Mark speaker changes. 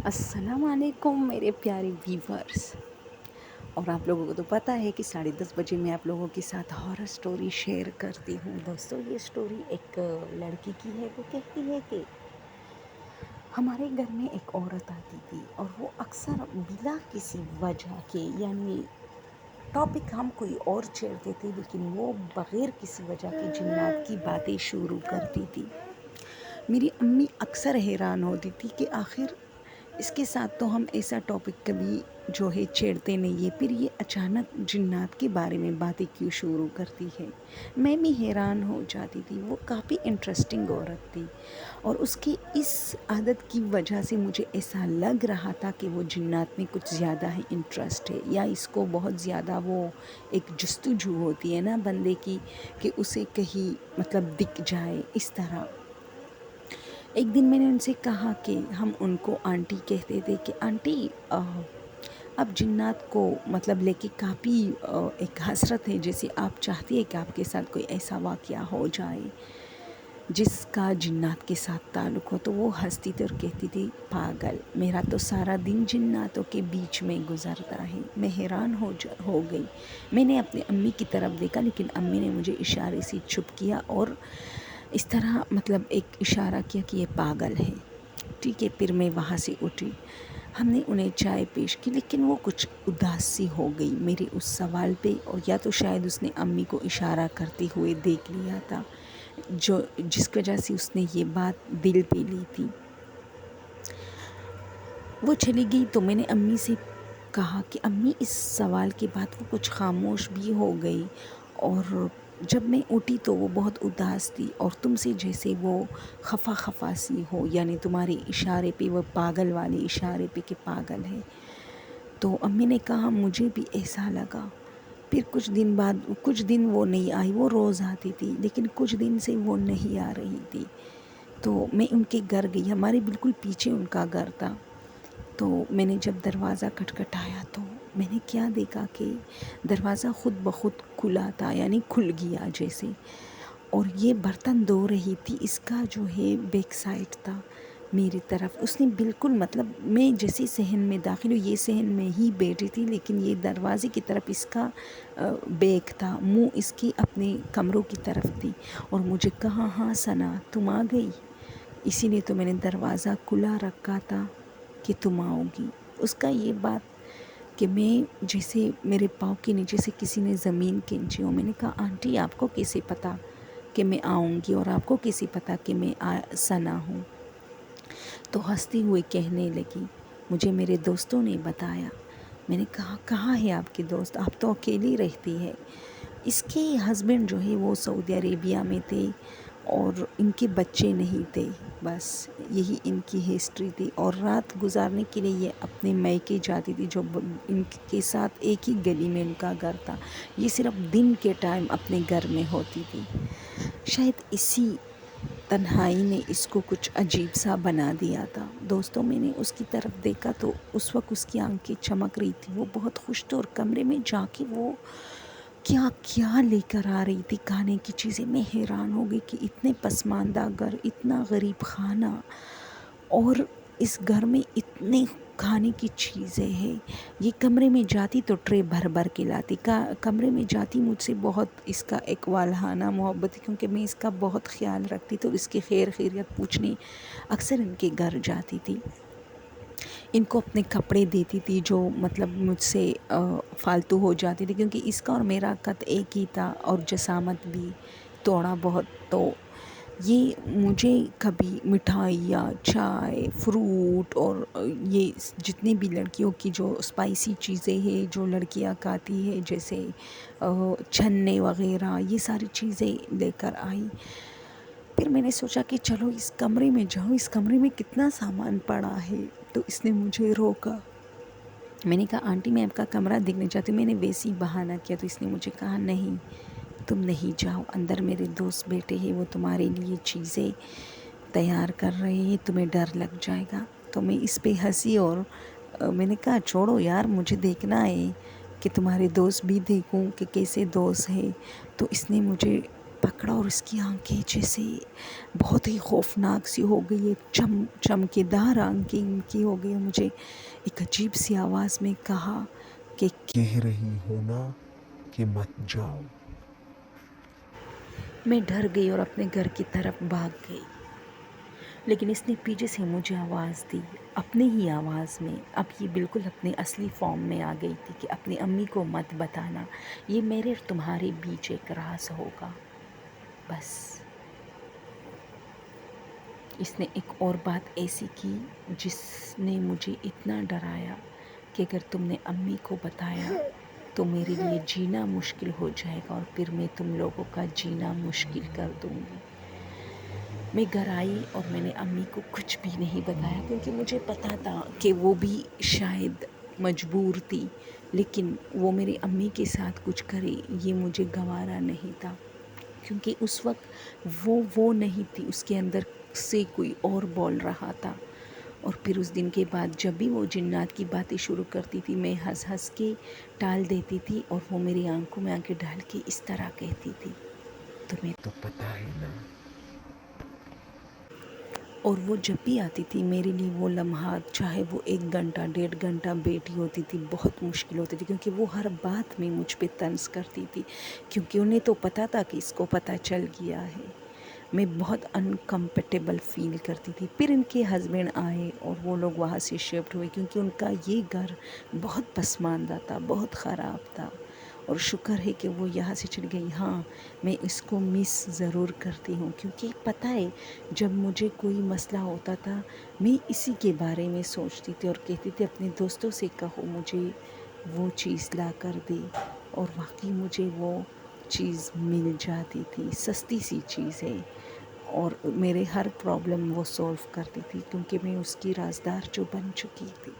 Speaker 1: السلام علیکم میرے پیارے ویورز، اور آپ لوگوں کو تو پتہ ہے کہ 10:30 بجے میں آپ لوگوں کے ساتھ ہارر سٹوری شیئر کرتی ہوں۔ دوستو، یہ سٹوری ایک لڑکی کی ہے۔ وہ کہتی ہے کہ ہمارے گھر میں ایک عورت آتی تھی اور وہ اکثر بلا کسی وجہ کے، یعنی ٹاپک ہم کوئی اور چھیڑتے تھے لیکن وہ بغیر کسی وجہ کے جنات کی باتیں شروع کرتی تھی۔ میری امی اکثر حیران ہوتی تھی کہ آخر اس کے ساتھ تو ہم ایسا ٹاپک کبھی جو ہے چھیڑتے نہیں ہے، پھر یہ اچانک جنات کے بارے میں باتیں کیوں شروع کرتی ہے۔ میں بھی حیران ہو جاتی تھی۔ وہ کافی انٹرسٹنگ عورت تھی اور اس کی اس عادت کی وجہ سے مجھے ایسا لگ رہا تھا کہ وہ جنات میں کچھ زیادہ ہی انٹرسٹ ہے، یا اس کو بہت زیادہ وہ ایک جستجو ہوتی ہے نا بندے کی، کہ اسے کہیں مطلب دکھ جائے اس طرح۔ ایک دن میں نے ان سے کہا کہ ہم ان کو آنٹی کہتے تھے کہ آنٹی اب جنات کو مطلب لے کے کافی ایک حسرت ہے، جیسے آپ چاہتی ہے کہ آپ کے ساتھ کوئی ایسا واقعہ ہو جائے جس کا جنات کے ساتھ تعلق ہو۔ تو وہ ہنستی تھی اور کہتی تھی پاگل، میرا تو سارا دن جناتوں کے بیچ میں گزرتا ہے۔ میں حیران ہو گئی۔ میں نے اپنی امی کی طرف دیکھا لیکن امی نے مجھے اشارے سے چپ کیا اور اس طرح مطلب ایک اشارہ کیا کہ یہ پاگل ہے۔ ٹھیک ہے، پھر میں وہاں سے اٹھی، ہم نے انہیں چائے پیش کی، لیکن وہ کچھ اداس سی ہو گئی میرے اس سوال پہ، اور یا تو شاید اس نے امی کو اشارہ کرتے ہوئے دیکھ لیا تھا، جس وجہ سے اس نے یہ بات دل پہ لی تھی۔ وہ چلی گئی تو میں نے امی سے کہا کہ امی اس سوال کے بعد وہ کچھ خاموش بھی ہو گئی، اور جب میں اٹھی تو وہ بہت اداس تھی اور تم سے جیسے وہ خفا خفا سی ہو، یعنی تمہارے اشارے پہ، وہ پاگل والے اشارے پہ کہ پاگل ہے۔ تو امی نے کہا مجھے بھی ایسا لگا۔ پھر کچھ دن وہ نہیں آئی۔ وہ روز آتی تھی لیکن کچھ دن سے وہ نہیں آ رہی تھی۔ تو میں ان کے گھر گئی، ہمارے بالکل پیچھے ان کا گھر تھا۔ تو میں نے جب دروازہ کھٹکھٹایا تو میں نے کیا دیکھا کہ دروازہ خود بخود کھلا تھا، یعنی کھل گیا جیسے، اور یہ برتن دھو رہی تھی۔ اس کا جو ہے بیک سائڈ تھا میری طرف۔ اس نے بالکل مطلب میں جیسے صحن میں داخل ہوئی، یہ صحن میں ہی بیٹھی تھی لیکن یہ دروازے کی طرف اس کا بیک تھا، منہ اس کی اپنے کمروں کی طرف تھی، اور مجھے کہا ہاں ثنا تم آ گئی، اسی لیے تو میں نے دروازہ کھلا رکھا تھا کہ تم آؤ گی۔ اس کا یہ بات کہ میں جیسے میرے پاؤں کے نیچے سے کسی نے زمین کھینچی ہو۔ میں نے کہا آنٹی آپ کو کیسے پتا کہ میں آؤں گی، اور آپ کو کیسے پتا کہ میں ثنا ہوں؟ تو ہنستی ہوئی کہنے لگی مجھے میرے دوستوں نے بتایا۔ میں نے کہا کہاں ہے آپ کے دوست، آپ تو اکیلی رہتی ہے۔ اس کے ہسبینڈ جو ہے وہ سعودی عربیہ میں تھے اور ان کے بچے نہیں تھے، بس یہی ان کی ہسٹری تھی، اور رات گزارنے کے لیے یہ اپنے میکے جاتی تھی جو ان کے ساتھ ایک ہی گلی میں ان کا گھر تھا۔ یہ صرف دن کے ٹائم اپنے گھر میں ہوتی تھی۔ شاید اسی تنہائی نے اس کو کچھ عجیب سا بنا دیا تھا۔ دوستوں، میں نے اس کی طرف دیکھا تو اس وقت اس کی آنکھیں چمک رہی تھی، وہ بہت خوش تھی، اور کمرے میں جا کے وہ کیا کیا لے کر آ رہی تھی کھانے کی چیزیں۔ میں حیران ہو گئی کہ اتنے پسماندہ گھر، اتنا غریب خانہ، اور اس گھر میں اتنے کھانے کی چیزیں ہیں۔ یہ کمرے میں جاتی تو ٹرے بھر بھر کے لاتی، کمرے میں جاتی مجھ سے بہت اس کا ایک والہانہ محبت، کیونکہ میں اس کا بہت خیال رکھتی تو اس کی خیر خیریت پوچھنے اکثر ان کے گھر جاتی تھی۔ ان کو اپنے کپڑے دیتی تھی جو مطلب مجھ سے فالتو ہو جاتی تھی، کیونکہ اس کا اور میرا قد ایک ہی تھا اور جسامت بھی تھوڑا بہت، تو یہ مجھے کبھی مٹھائیاں، چائے، فروٹ، اور یہ جتنی بھی لڑکیوں کی جو اسپائسی چیزیں ہیں جو لڑکیاں کھاتی ہے جیسے چھنے وغیرہ، یہ ساری چیزیں لے کر آئی۔ پھر میں نے سوچا کہ چلو اس کمرے میں جاؤں، اس کمرے میں کتنا سامان پڑا ہے، تو اس نے مجھے روکا۔ میں نے کہا آنٹی میں آپ کا کمرہ دیکھنا چاہتی ہوں، میں نے ویسے ہی بہانہ کیا، تو اس نے مجھے کہا نہیں تم نہیں جاؤ، اندر میرے دوست بیٹھے ہیں، وہ تمہارے لیے چیزیں تیار کر رہے ہیں، تمہیں ڈر لگ جائے گا۔ تو میں اس پہ ہنسی اور میں نے کہا چھوڑو یار، مجھے دیکھنا ہے کہ تمہارے دوست بھی دیکھوں کہ کیسے دوست ہے۔ تو اس نے مجھے پکڑا اور اس کی آنکھیں جیسے بہت ہی خوفناک سی ہو گئی، ایک چمکیدار آنکھیں ان کی ہو گئی. مجھے ایک عجیب سی آواز میں کہا کہ
Speaker 2: کہہ رہی ہو نا کہ مت جاؤ.
Speaker 1: میں ڈر گئی اور اپنے گھر کی طرف بھاگ گئی. لیکن اس نے پیچھے سے مجھے آواز دی، اپنی ہی آواز میں. اب یہ بالکل اپنے اصلی فارم میں آ گئی تھی کہ اپنی امی کو مت بتانا، یہ میرے اور تمہارے بیچ ایک راز ہوگا. بس اس نے ایک اور بات ایسی کی جس نے مجھے اتنا ڈرایا کہ اگر تم نے امی کو بتایا تو میرے لیے جینا مشکل ہو جائے گا، اور پھر میں تم لوگوں کا جینا مشکل کر دوں گی. میں گھر آئی اور میں نے امی کو کچھ بھی نہیں بتایا، کیونکہ مجھے پتا تھا کہ وہ بھی شاید مجبور تھی، لیکن وہ میری امی کے ساتھ کچھ کرے یہ مجھے گوارا نہیں تھا. کیونکہ اس وقت وہ نہیں تھی، اس کے اندر سے کوئی اور بول رہا تھا. اور پھر اس دن کے بعد جب بھی وہ جنات کی باتیں شروع کرتی تھی میں ہنس کے ٹال دیتی تھی، اور وہ میری آنکھوں میں آنکھیں ڈال کے اس طرح کہتی تھی، تمہیں
Speaker 2: تو پتہ ہے نا.
Speaker 1: اور وہ جب بھی آتی تھی میرے لیے وہ لمحات، چاہے وہ 1 گھنٹہ 1.5 گھنٹہ بیٹھی ہوتی تھی، بہت مشکل ہوتی تھی. کیونکہ وہ ہر بات میں مجھ پہ طنز کرتی تھی، کیونکہ انہیں تو پتہ تھا کہ اس کو پتہ چل گیا ہے. میں بہت انکمفرٹیبل فیل کرتی تھی. پھر ان کے ہسبینڈ آئے اور وہ لوگ وہاں سے شفٹ ہوئے، کیونکہ ان کا یہ گھر بہت پسماندہ تھا، بہت خراب تھا. اور شکر ہے کہ وہ یہاں سے چلی گئی. ہاں میں اس کو مس ضرور کرتی ہوں، کیونکہ پتہ ہے جب مجھے کوئی مسئلہ ہوتا تھا میں اسی کے بارے میں سوچتی تھی اور کہتی تھی اپنے دوستوں سے کہو مجھے وہ چیز لا کر دے، اور واقعی مجھے وہ چیز مل جاتی تھی. سستی سی چیز ہے اور میرے ہر پرابلم وہ سولو کرتی تھی، کیونکہ میں اس کی رازدار جو بن چکی تھی.